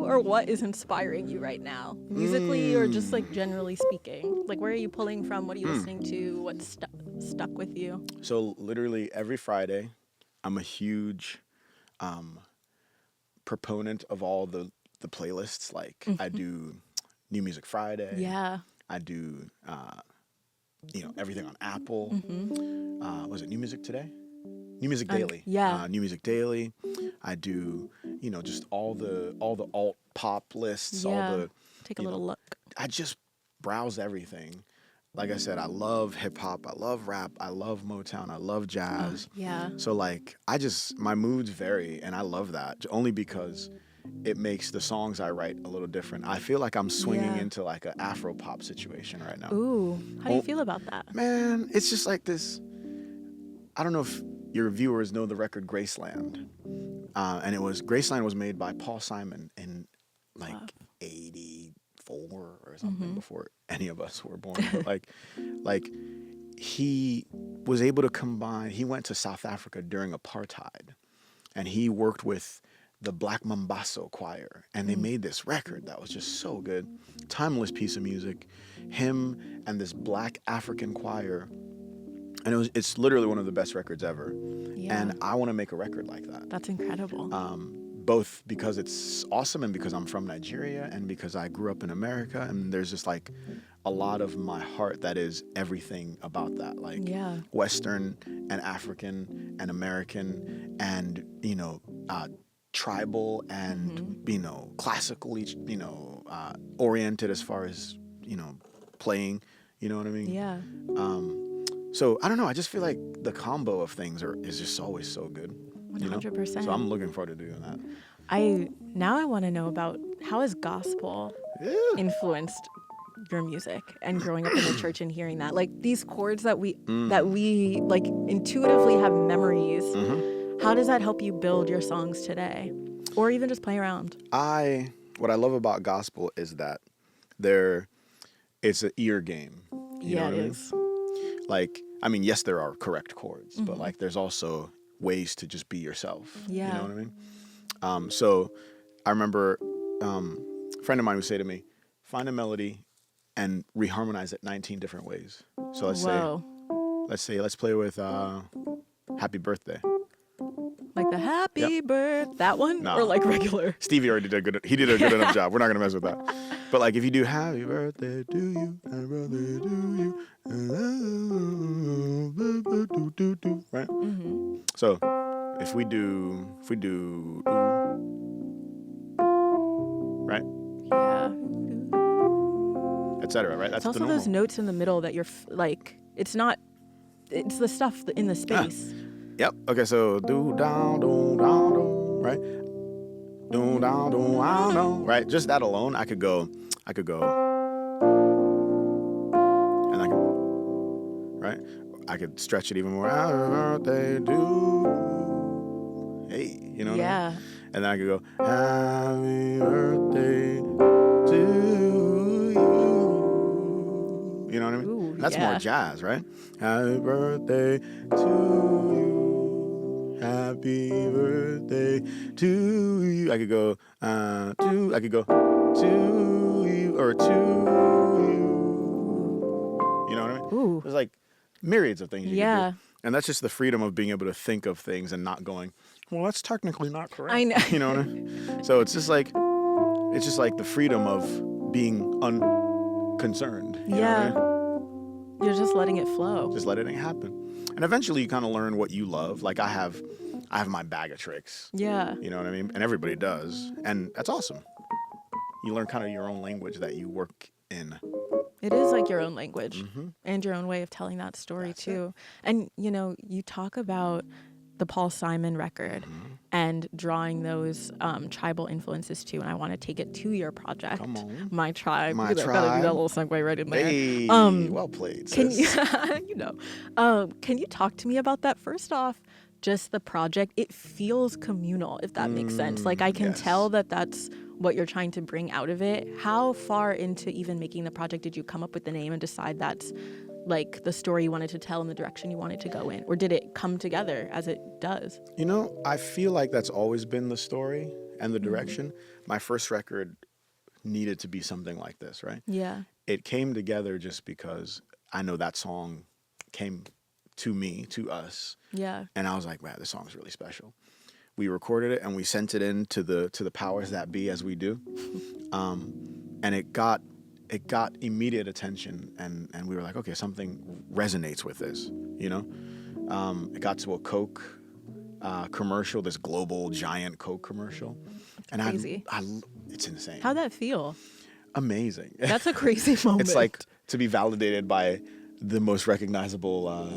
or what is inspiring you right now, musically or just like generally speaking? Like, where are you pulling from? What are you listening to? What's stuck with you? So literally every Friday, I'm a huge proponent of all the playlists. Like I do New Music Friday. Yeah. I do everything on Apple. Was it New Music Today? New Music Daily. Yeah. New Music Daily. I do just all the alt pop lists. All the Take a little look. I just browse everything. Like I said, I love hip hop, I love rap, I love Motown, I love jazz. Yeah. So like my moods vary, and I love that only because it makes the songs I write a little different. I feel like I'm swinging into like an Afro pop situation right now. Ooh, how do you feel about that? Man, it's just like this. I don't know if your viewers know the record Graceland, and Graceland was made by Paul Simon in like 84 or something before any of us were born. But like he was able to combine. He went to South Africa during apartheid, and he worked with the Black Mambazo choir, and they made this record that was just so good. Timeless piece of music. Him and this Black African choir, and it's literally one of the best records ever. Yeah. And I want to make a record like that. That's incredible. Both because it's awesome and because I'm from Nigeria and because I grew up in America, and there's just like a lot of my heart that is everything about that, like Western and African and American and tribal and classically oriented as far as playing, you know what I mean? Yeah. So I don't know, I just feel like the combo of things is just always so good. 100%. So I'm looking forward to doing that. I want to know about how has gospel influenced your music and growing up in the church and hearing that, like these chords that we like intuitively have memories. How does that help you build your songs today, or even just play around? What I love about gospel is that it's an ear game. You know what it I mean? is. Like, I mean, yes, there are correct chords, but like there's also ways to just be yourself. Yeah. You know what I mean? So I remember a friend of mine would say to me, find a melody and reharmonize it 19 different ways. So let's play with Happy Birthday. Like the Happy Birth, that one? Nah. Or like regular? Stevie already did a good enough job. We're not going to mess with that. But like if you do Happy Birthday to you, Happy Birthday to you, right? So if we do, right? Yeah. Etc. Right? That's it's also the normal. those notes in the middle that you're it's the stuff in the space. Yep. Okay. So do down, right? Do down, down, right? Just that alone, I could go, and I could, right? I could stretch it even more. Happy birthday to, hey, you know what I mean? And then I could go, happy birthday to you. You know what I mean? Ooh, That's more jazz, right? Happy birthday to you. Happy birthday to you. I could go to you or to you. You know what I mean? Ooh. There's like myriads of things you can do. And that's just the freedom of being able to think of things and not going, well, that's technically not correct. I know. You know what I mean? So it's just like the freedom of being unconcerned. You know what I mean? You're just letting it flow. Just letting it happen. And eventually you kind of learn what you love. Like I have my bag of tricks. Yeah. You know what I mean? And everybody does. And that's awesome. You learn kind of your own language that you work in. It is like your own language and your own way of telling that story too. And, you talk about the Paul Simon record and drawing those tribal influences too. And I want to take it to your project. Come on. My Tribe. My Tribe. Gotta do that little segue right in there. Hey, well played, Can sis. Can you talk to me about that? First off, just the project, it feels communal, if that makes sense. Like I can tell that that's what you're trying to bring out of it. How far into even making the project did you come up with the name and decide that's like the story you wanted to tell and the direction you wanted to go in? Or did it come together as it does? I feel like that's always been the story. and the direction, my first record needed to be something like this, right? Yeah. It came together just because I know that song came to me, to us, Yeah. and I was like, wow, this song's really special. We recorded it and we sent it in to the powers that be, as we do, and it got immediate attention, and we were like, okay, something resonates with this, you know. It got to a Coke commercial, this global giant Coke commercial, and Crazy. it's insane. How'd that feel? Amazing. That's a crazy moment. It's like to be validated by the most recognizable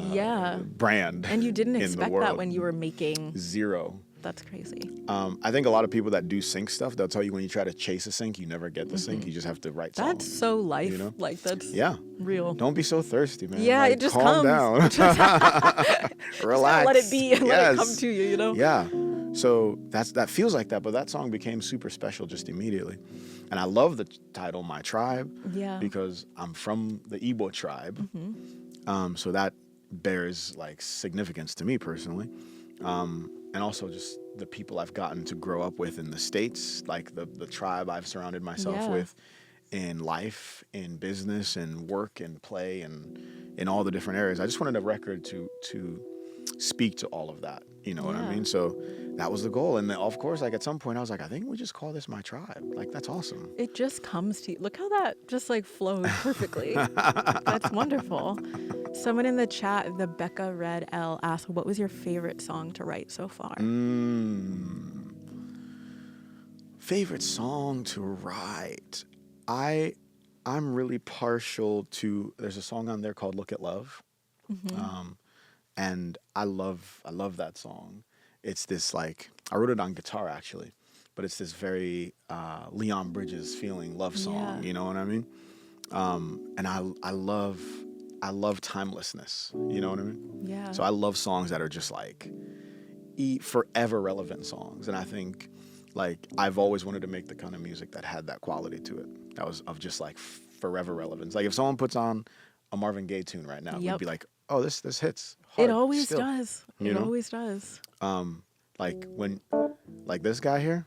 brand. And you didn't in expect the world. that when you were making. Zero. That's crazy. I think a lot of people that do sync stuff, they'll tell you when you try to chase a sync, you never get the sync. You just have to write songs. That's so life. You know? Like, that's Yeah. real. Don't be so thirsty, man. Yeah, Like, it just calm comes. down. Relax. Let it be and let it come Yes. to you, you know? Yeah. So that feels like that, but that song became super special just immediately. And I love the title, My Tribe, Yeah. because I'm from the Igbo tribe. So that bears like significance to me personally. And also just the people I've gotten to grow up with in the States, like the tribe I've surrounded myself with in life, in business, in work, and play, and in all the different areas. I just wanted a record to speak to all of that. You know what I mean? So that was the goal. And then, of course, like at some point I was like, I think we just call this My Tribe. Like, that's awesome. It just comes to you. Look how that just like flows perfectly. That's wonderful. Someone in the chat, the Becca Red L, asked, what was your favorite song to write so far? Favorite song to write? I'm really partial to, there's a song on there called Look at Love. And I love that song. It's this like, I wrote it on guitar actually, but it's this very Leon Bridges feeling love song, you know what I mean? And I love timelessness, you know what I mean? Yeah. So I love songs that are just like forever relevant songs. And I think like I've always wanted to make the kind of music that had that quality to it. That was of just like forever relevance. Like if someone puts on a Marvin Gaye tune right now, we'd be like, oh, this hits hard. It always still. does. You It know? always does. Like when, like this guy here.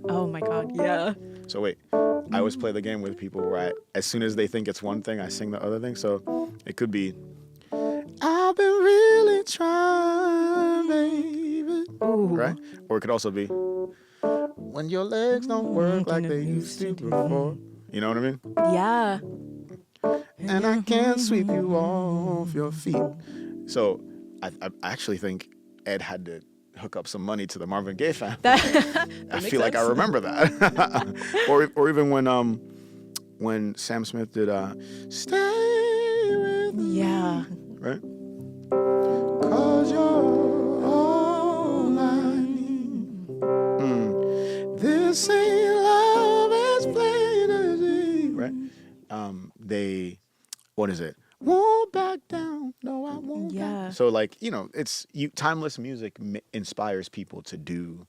Oh my God. Yeah. So wait, I always play the game with people where as soon as they think it's one thing, I sing the other thing. So it could be, I've been really trying, baby. Ooh. Right? Or it could also be, when your legs don't work like they used to before. You know what I mean? Yeah. And I can't sweep you off your feet. So I actually think Ed had to hook up some money to the Marvin Gaye family. I feel like I remember that. or even when Sam Smith did Stay With Me. Yeah. Right? 'Cause you're all I need. This ain't love as plain as day. Right? What is it? Won't back down. No, I won't. Yeah. So like, you know, timeless music inspires people to do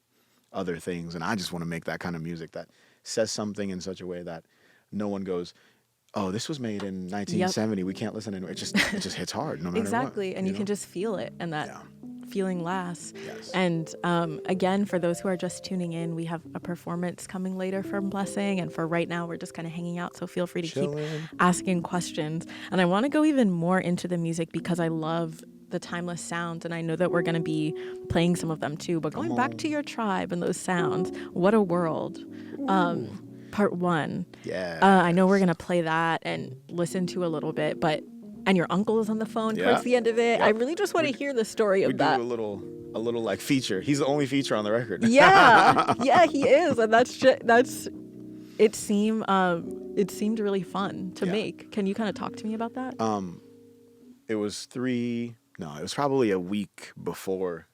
other things. And I just want to make that kind of music that says something in such a way that no one goes, oh, this was made in 1970. We can't listen anymore. It just hits hard no matter Exactly. what. And you can just feel it, and that feeling lasts. Yes. And again, for those who are just tuning in, we have a performance coming later from Blessing. And for right now, we're just kind of hanging out. So feel free to keep asking questions. And I want to go even more into the music because I love the timeless sounds. And I know that we're going to be playing some of them too. But going back to your tribe and those sounds, What a World. Part 1. Yeah. I know we're going to play that and listen to a little bit, and your uncle is on the phone towards the end of it. I really just want to hear the story of that. We do a little like feature. He's the only feature on the record. Yeah, he is, and it seemed really fun to make. Can you kind of talk to me about that? It was probably a week before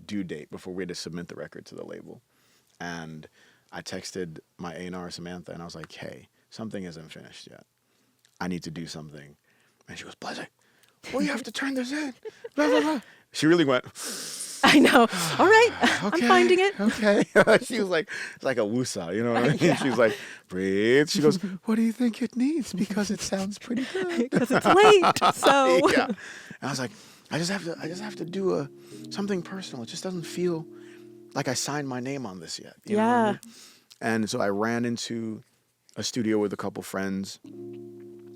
due date, before we had to submit the record to the label. And I texted my A&R Samantha and I was like, hey, something isn't finished yet. I need to do something. And she goes, Blessing, well, you have to turn this in. Blah, blah, blah. She really went, I know. All right, okay, I'm finding it. Okay. She was like, it's like a woosah, you know what I mean? She was like, breathe. She goes, what do you think it needs? Because it sounds pretty good. Because it's late, so. Yeah. And I was like, I just have to do something personal. It just doesn't feel like I signed my name on this yet. You know what I Yeah. mean? And so I ran into a studio with a couple friends,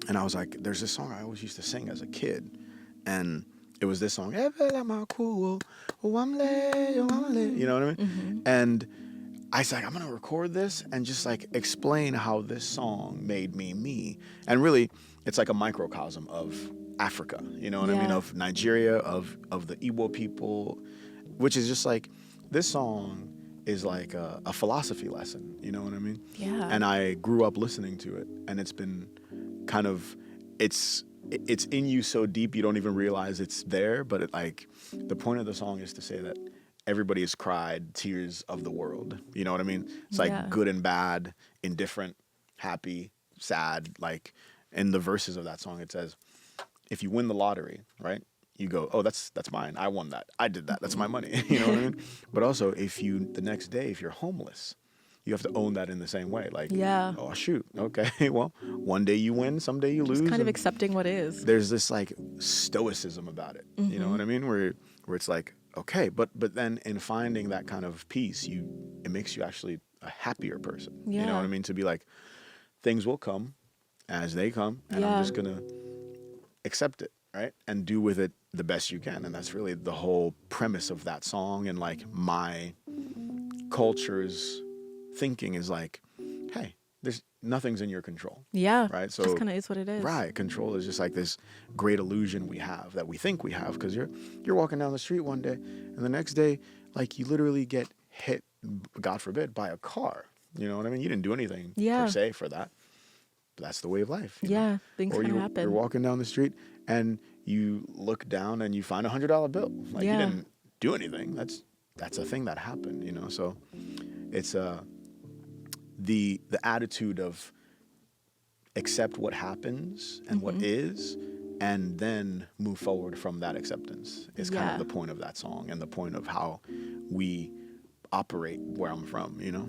and I was like, there's this song I always used to sing as a kid. And it was this song, you know what I mean? And I was like, I'm gonna record this and just like explain how this song made me me. And really, it's like a microcosm of Africa, you know what I mean? Yeah. Of Nigeria, of the Igbo people, which is just like, this song is like a philosophy lesson, you know what I mean? Yeah. And I grew up listening to it, and it's been kind of, it's in you so deep you don't even realize it's there. But it, like, the point of the song is to say that everybody has cried tears of the world. You know what I mean? It's like Yeah. good and bad, indifferent, happy, sad. Like, in the verses of that song, it says, if you win the lottery, right? You go, oh, that's mine. I won that. I did that. That's my money. You know what I mean? But also, if you, the next day, if you're homeless, you have to own that in the same way. Like, Yeah. oh, shoot. Okay. Well, one day you win, someday you Just lose. kind of And accepting what is. there's this like stoicism about it. You know what I mean? Where it's like, okay, but then in finding that kind of peace, it makes you actually a happier person. You know what I Yeah. mean? To be like, things will come as they come, and I'm Yeah. just gonna accept it, right? And do with it the best you can. And that's really the whole premise of that song. And like my culture's thinking is like, hey, there's nothing's in your control. Yeah. Right. Just So kind of is what it is. right, control is just like this great illusion we have, that we think we have, because you're walking down the street one day, and the next day, like, you literally get hit, God forbid, by a car. You know what I mean? You didn't do anything Yeah. per se for that. But that's the way of life. You know? Yeah. Things Or kind of you're happen. walking down the street and you look down and you find $100 bill. Like, you Yeah. didn't do anything. That's a thing that happened. You know, so it's the attitude of accept what happens and what is, and then move forward from that acceptance is kind Yeah. of the point of that song, and the point of how we operate where I'm from, you know?